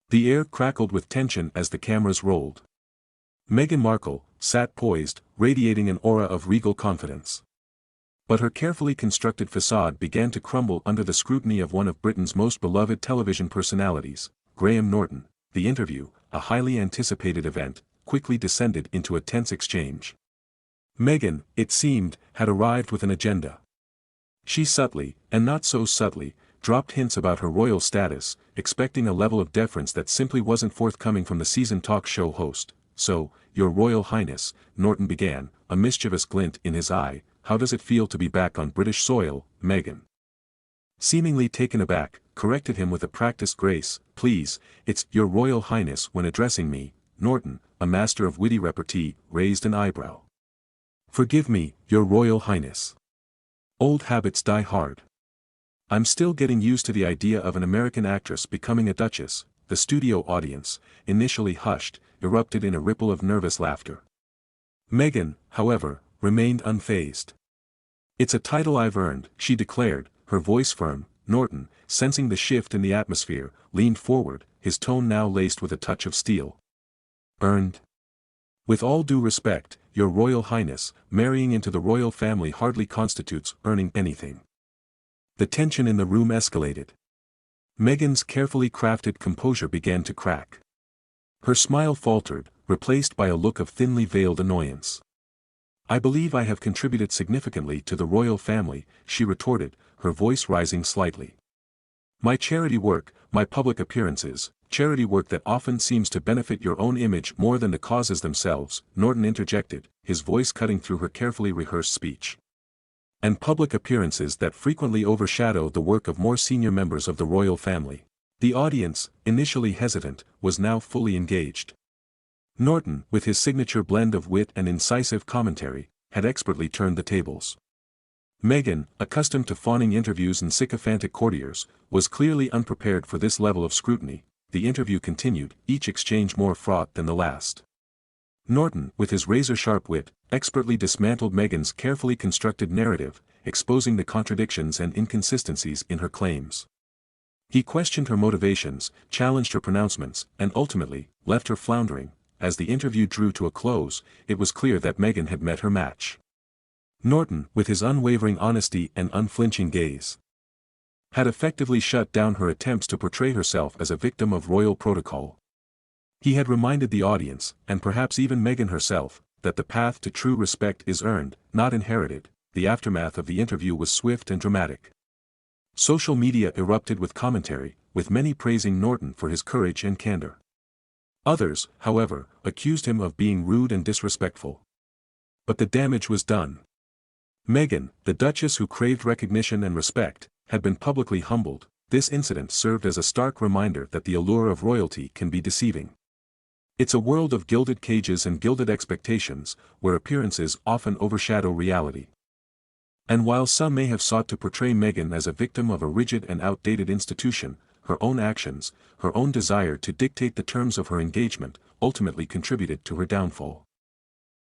The air crackled with tension as the cameras rolled. Meghan Markle sat poised, radiating an aura of regal confidence. But her carefully constructed facade began to crumble under the scrutiny of one of Britain's most beloved television personalities, Graham Norton. The interview, a highly anticipated event, quickly descended into a tense exchange. Meghan, it seemed, had arrived with an agenda. She subtly, and not so subtly, dropped hints about her royal status, expecting a level of deference that simply wasn't forthcoming from the seasoned talk show host. "So, Your Royal Highness," Norton began, a mischievous glint in his eye, "how does it feel to be back on British soil, Meghan?" Seemingly taken aback, corrected him with a practiced grace, "Please, it's Your Royal Highness when addressing me." Norton, a master of witty repartee, raised an eyebrow. "Forgive me, Your Royal Highness. Old habits die hard. I'm still getting used to the idea of an American actress becoming a duchess." The studio audience, initially hushed, erupted in a ripple of nervous laughter. Meghan, however, remained unfazed. "It's a title I've earned," she declared, her voice firm. Norton, sensing the shift in the atmosphere, leaned forward, his tone now laced with a touch of steel. "Earned? With all due respect, Your Royal Highness, marrying into the royal family hardly constitutes earning anything." The tension in the room escalated. Meghan's carefully crafted composure began to crack. Her smile faltered, replaced by a look of thinly veiled annoyance. "I believe I have contributed significantly to the royal family," she retorted, her voice rising slightly. "My charity work, my public appearances, charity work that often seems to benefit your own image more than the causes themselves," Norton interjected, his voice cutting through her carefully rehearsed speech. "And public appearances that frequently overshadow the work of more senior members of the royal family." The audience, initially hesitant, was now fully engaged. Norton, with his signature blend of wit and incisive commentary, had expertly turned the tables. Meghan, accustomed to fawning interviews and sycophantic courtiers, was clearly unprepared for this level of scrutiny. The interview continued, each exchange more fraught than the last. Norton, with his razor-sharp wit, expertly dismantled Meghan's carefully constructed narrative, exposing the contradictions and inconsistencies in her claims. He questioned her motivations, challenged her pronouncements, and ultimately, left her floundering. As the interview drew to a close, it was clear that Meghan had met her match. Norton, with his unwavering honesty and unflinching gaze, had effectively shut down her attempts to portray herself as a victim of royal protocol. He had reminded the audience, and perhaps even Meghan herself, that the path to true respect is earned, not inherited. The aftermath of the interview was swift and dramatic. Social media erupted with commentary, with many praising Norton for his courage and candor. Others, however, accused him of being rude and disrespectful. But the damage was done. Meghan, the duchess who craved recognition and respect, had been publicly humbled. This incident served as a stark reminder that the allure of royalty can be deceiving. It's a world of gilded cages and gilded expectations, where appearances often overshadow reality. And while some may have sought to portray Meghan as a victim of a rigid and outdated institution, her own actions, her own desire to dictate the terms of her engagement, ultimately contributed to her downfall.